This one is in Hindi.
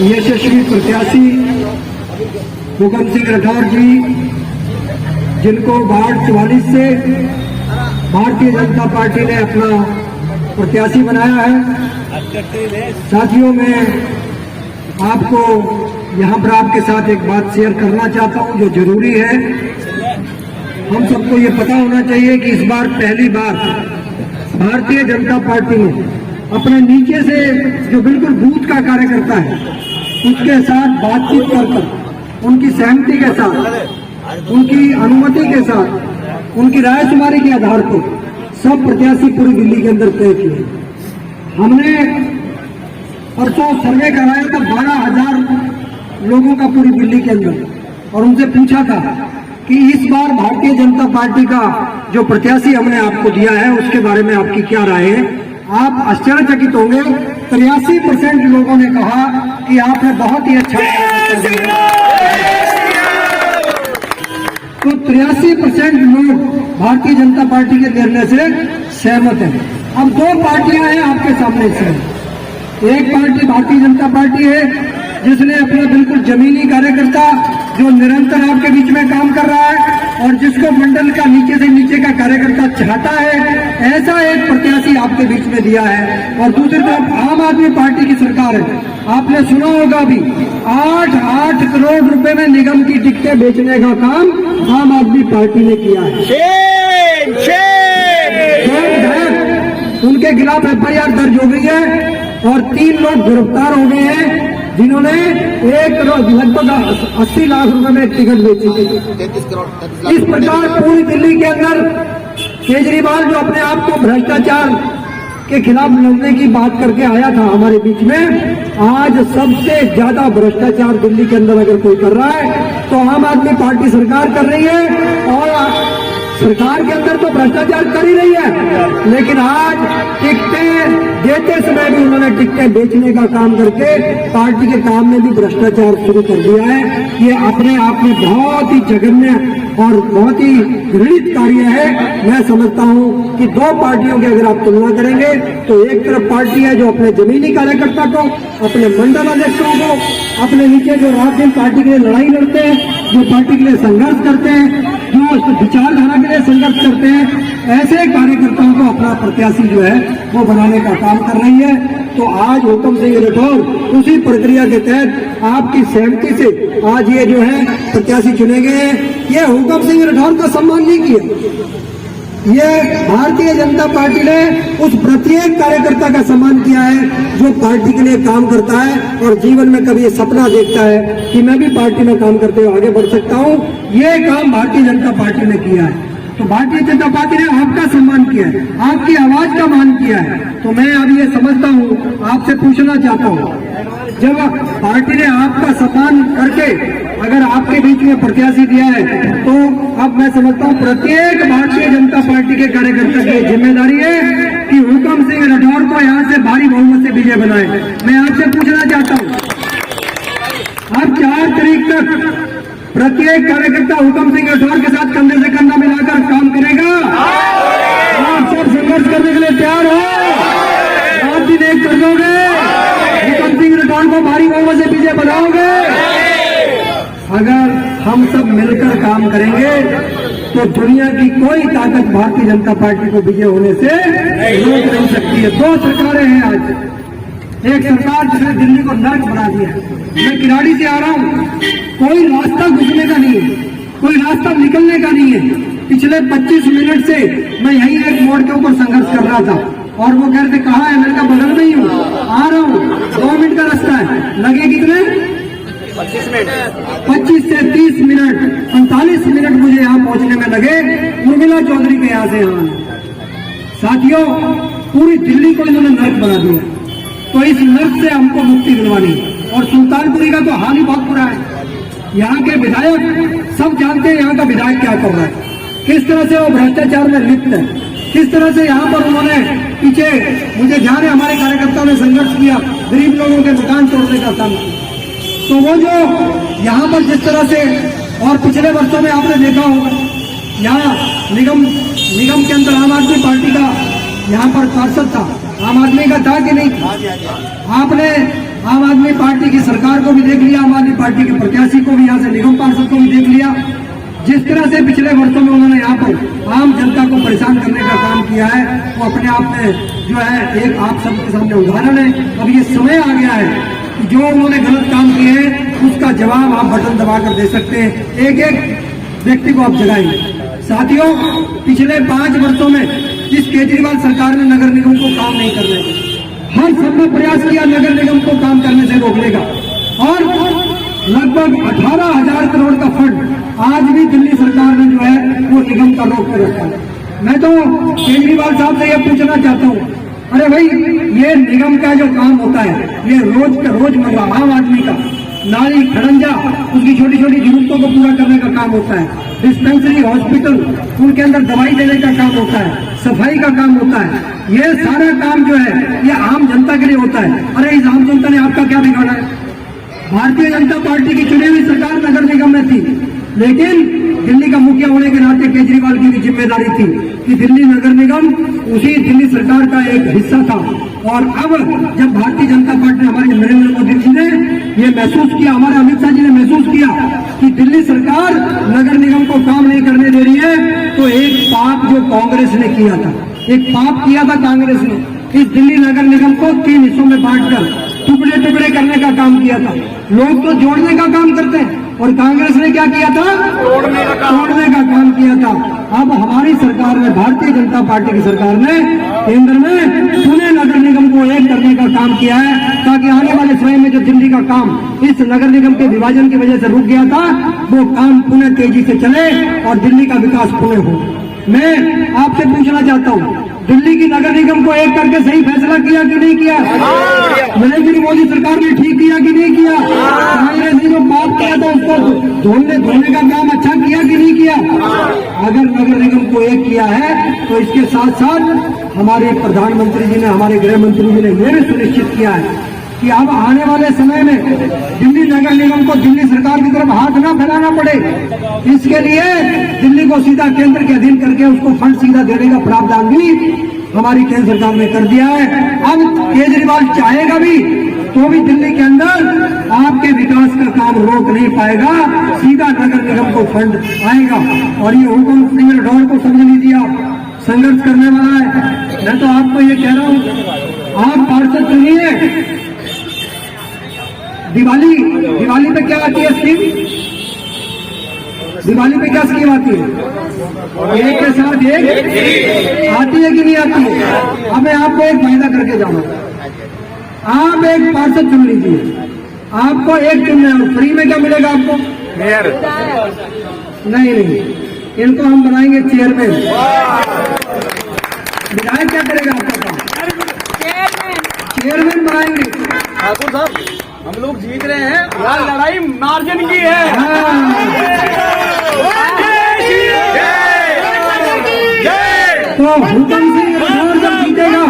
यशस्वी प्रत्याशी हुकम सिंह राठौर जी, जिनको वार्ड 44 से भारतीय जनता पार्टी ने अपना प्रत्याशी बनाया है। साथियों, मैं आपको यहाँ पर आपके साथ एक बात शेयर करना चाहता हूँ जो जरूरी है। हम सबको ये पता होना चाहिए कि इस बार पहली बार भारतीय जनता पार्टी ने अपने नीचे से जो बिल्कुल बूथ का कार्यकर्ता है उसके साथ बातचीत कर उनकी सहमति के साथ, उनकी अनुमति के साथ, उनकी राय शुमारी के आधार पर सब प्रत्याशी पूरी दिल्ली के अंदर तय किए। हमने परसों सर्वे कराया था 12,000 लोगों का पूरी दिल्ली के अंदर, और उनसे पूछा था कि इस बार भारतीय जनता पार्टी का जो प्रत्याशी हमने आपको दिया है उसके बारे में आपकी क्या राय है। आप आश्चर्यचकित होंगे, 83% लोगों ने कहा कि आपने बहुत ही अच्छा किया। तो 83% लोग भारतीय जनता पार्टी के निर्णय से सहमत हैं। अब दो पार्टियां हैं आपके सामने से। एक पार्टी भारतीय जनता पार्टी है जिसने अपना बिल्कुल जमीनी कार्यकर्ता जो निरंतर आपके बीच में काम कर रहा है और जिसको मंडल का नीचे से नीचे का कार्यकर्ता चाहता है, ऐसा एक प्रत्याशी आपके बीच में दिया है। और दूसरी तरफ आम आदमी पार्टी की सरकार है। आपने सुना होगा अभी 8 करोड़ रुपए में निगम की टिकटें बेचने का काम आम आदमी पार्टी ने किया है। उनके खिलाफ FIR दर्ज हो गई है और 3 लोग गिरफ्तार हो गए हैं जिन्होंने लगभग 80 लाख रुपए में टिकट बेची थी। इस प्रकार पूरी दिल्ली के अंदर केजरीवाल जो अपने आप को भ्रष्टाचार के खिलाफ लड़ने की बात करके आया था हमारे बीच में, आज सबसे ज्यादा भ्रष्टाचार दिल्ली के अंदर अगर कोई कर रहा है तो आम आदमी पार्टी सरकार कर रही है। और सरकार के अंदर तो भ्रष्टाचार कर ही रही है, लेकिन आज टिकटें देते समय भी उन्होंने टिकटें बेचने का काम करके पार्टी के काम में भी भ्रष्टाचार शुरू कर दिया है। ये अपने आप में बहुत ही जघन्य और बहुत ही घृणित कार्य है। मैं समझता हूँ कि दो पार्टियों की अगर आप तुलना करेंगे तो एक तरफ पार्टी है जो अपने जमीनी कार्यकर्ता को, अपने मंडल अध्यक्षों को, अपने नीचे जो रात दिन पार्टी के लिए लड़ाई लड़ते हैं, जो पार्टी के लिए संघर्ष करते हैं, जो विचारधारा के लिए संघर्ष करते हैं, ऐसे कार्यकर्ताओं को अपना प्रत्याशी जो है वो बनाने का काम कर रही है। तो आज हुकम सिंह राठौर उसी प्रक्रिया के तहत आपकी सहमति से आज ये जो है प्रत्याशी चुने गए हैं। ये हुकम सिंह राठौर का सम्मान नहीं किया, ये भारतीय जनता पार्टी ने उस प्रत्येक कार्यकर्ता का सम्मान किया है जो पार्टी के लिए काम करता है और जीवन में कभी ये सपना देखता है कि मैं भी पार्टी में काम करते हुए आगे बढ़ सकता हूँ। ये काम भारतीय जनता पार्टी ने किया है। तो भारतीय जनता पार्टी ने आपका सम्मान किया है, आपकी आवाज का मान किया है। तो मैं अब ये समझता हूँ, आपसे पूछना चाहता हूँ, जब पार्टी ने आपका सम्मान करके अगर आपके बीच में प्रत्याशी दिया है तो अब मैं समझता हूँ प्रत्येक भारतीय जनता पार्टी के कार्यकर्ता की जिम्मेदारी है कि हुकम सिंह राठौर को यहाँ से भारी बहुमत से विजय बनाए। मैं आपसे पूछना चाहता हूँ, अब 4 तारीख तक प्रत्येक कार्यकर्ता हुकम सिंह राठौर के साथ कंधे से कंधा मिलाकर काम करेगा? आप सब संघर्ष करने के लिए तैयार हो? आप भी देख कर दोगे? हुकम सिंह राठौर को भारी बहुमत से विजय बनाओगे? अगर हम सब मिलकर काम करेंगे तो दुनिया की कोई ताकत भारतीय जनता पार्टी को विजय होने से रोक नहीं सकती है। 2 सरकारें हैं आज। एक सरकार जिसने दिल्ली को नर्क बना दिया है। मैं किराड़ी से आ रहा हूँ, कोई रास्ता घुसने का नहीं है, कोई रास्ता निकलने का नहीं है। पिछले 25 मिनट से मैं यही एक मोड़ के ऊपर संघर्ष कर रहा था और वो कह रहे थे कहाँ है, मैं बगल में ही हूँ, आ रहा हूँ, 2 मिनट का रास्ता है। लगे कितने? 25 से 30 मिनट, 45 मिनट मुझे यहाँ पहुँचने में लगे उर्मिला चौधरी के यहाँ से यहाँ। साथियों, पूरी दिल्ली को इन्होंने नर्क बना दिया, तो इस नर्क से हमको मुक्ति दिलवानी। और सुल्तानपुरी का तो हाल ही बहुत बुरा है। यहाँ के विधायक सब जानते हैं यहाँ का विधायक क्या कर रहा है, किस तरह से वो भ्रष्टाचार में लिप्त है, किस तरह से यहाँ पर उन्होंने पीछे मुझे ध्यान है हमारे कार्यकर्ताओं ने संघर्ष किया, गरीब लोगों के दुकान तोड़ने का काम किया। तो वो जो यहाँ पर जिस तरह से, और पिछले वर्षों में आपने देखा होगा यहाँ निगम के अंदर आम आदमी पार्टी का यहाँ पर पार्षद था, आम आदमी का था कि नहीं था? आपने आम आदमी पार्टी की सरकार को भी देख लिया, आम आदमी पार्टी के प्रत्याशी को भी, यहाँ से निगम पार्षद को भी देख लिया। जिस तरह से पिछले वर्षों में उन्होंने यहाँ पर आम जनता को परेशान करने का काम किया है, वो अपने आप में जो है एक आप सबके सामने उदाहरण है। अब ये समय आ गया है कि जो उन्होंने गलत काम किए हैं उसका जवाब आप बटन दबाकर दे सकते हैं, एक एक व्यक्ति को आप जगाएंगे। साथियों, पिछले 5 वर्षों में इस केजरीवाल सरकार ने नगर निगम को काम नहीं करने का हर संभव प्रयास किया, नगर निगम को काम करने से रोकने का, और लगभग 18,000 करोड़ का फंड आज भी दिल्ली सरकार ने जो है वो निगम का रोक कर रखा है। मैं तो केजरीवाल साहब से ये पूछना चाहता हूँ, अरे भाई, ये निगम का जो काम होता है, ये रोजमर्रा आम आदमी का नाली खड़ंजा उसकी छोटी छोटी जरूरतों को पूरा करने का काम होता है, डिस्पेंसरी हॉस्पिटल उनके अंदर दवाई देने का काम होता है, सफाई का काम होता है, ये सारा काम जो है ये आम जनता के लिए होता है। अरे इस आम जनता ने आपका क्या बिगाड़ा है? भारतीय जनता पार्टी की चुनी हुई सरकार नगर निगम में थी, लेकिन दिल्ली का मुखिया होने के नाते केजरीवाल की भी जिम्मेदारी थी कि दिल्ली नगर निगम उसी दिल्ली सरकार का एक हिस्सा था। और अब जब भारतीय जनता पार्टी, हमारे नरेंद्र मोदी जी ने ये महसूस किया, हमारे अमित शाह जी ने महसूस किया कि दिल्ली सरकार नगर निगम को काम नहीं करने दे रही है, तो एक पाप जो कांग्रेस ने किया था, एक पाप किया था कांग्रेस ने, इस दिल्ली नगर निगम को 3 हिस्सों में बांटकर टुकड़े टुकड़े करने का काम किया था। लोग तो जोड़ने का काम करते हैं, और कांग्रेस ने क्या किया था? तोड़ने का काम किया था। अब हमारी सरकार ने, भारतीय जनता पार्टी की सरकार ने केंद्र में पुणे नगर निगम को एक करने का काम किया है, ताकि आने वाले समय में जो दिल्ली का काम इस नगर निगम के विभाजन की वजह से रुक गया था, वो काम पुणे तेजी से चले और दिल्ली का विकास पुणे हो। मैं आपसे पूछना चाहता हूँ, दिल्ली की नगर निगम को एक करके सही फैसला किया कि नहीं किया? नरेंद्र मोदी सरकार ने ठीक किया कि नहीं किया? कांग्रेस ने जो पाप किया था उसको धोने का काम अच्छा किया कि नहीं किया? अगर नगर निगम को एक किया है, तो इसके साथ साथ हमारे प्रधानमंत्री जी ने, हमारे गृह मंत्री जी ने ये भी सुनिश्चित किया है कि अब आने वाले समय में दिल्ली नगर निगम को दिल्ली सरकार की तरफ हाथ ना फैलाना पड़े। इसके लिए दिल्ली को सीधा केंद्र के अधीन करके उसको फंड सीधा देने का प्रावधान भी हमारी केंद्र सरकार ने कर दिया है। अब केजरीवाल चाहेगा भी तो भी दिल्ली के अंदर आपके विकास का काम रोक नहीं पाएगा, सीधा नगर निगम को फंड आएगा। और ये हुकुम सिंगल डोर को समझ लीजिए, आप संघर्ष करने वाला है। मैं तो आपको ये कह रहा हूँ, आप पार्षद चुनिए। दिवाली पे क्या आती है स्कीम? दिवाली पे क्या स्कीम आती है? एक के साथ एक आती है कि नहीं आती है? अब मैं आपको एक वायदा करके जाऊंगा, आप एक पार्षद चुन लीजिए, आपको एक चुनना है, फ्री में क्या मिलेगा आपको? नहीं, इनको हम बनाएंगे चेयरमैन। विधायक क्या करेगा आपका काम? चेयरमैन बनाएंगे। ठाकुर साहब, हम लोग जीत रहे हैं, यार लड़ाई मार्जिन की है। तो हुकुम सिंह राठौर जब जीतेगा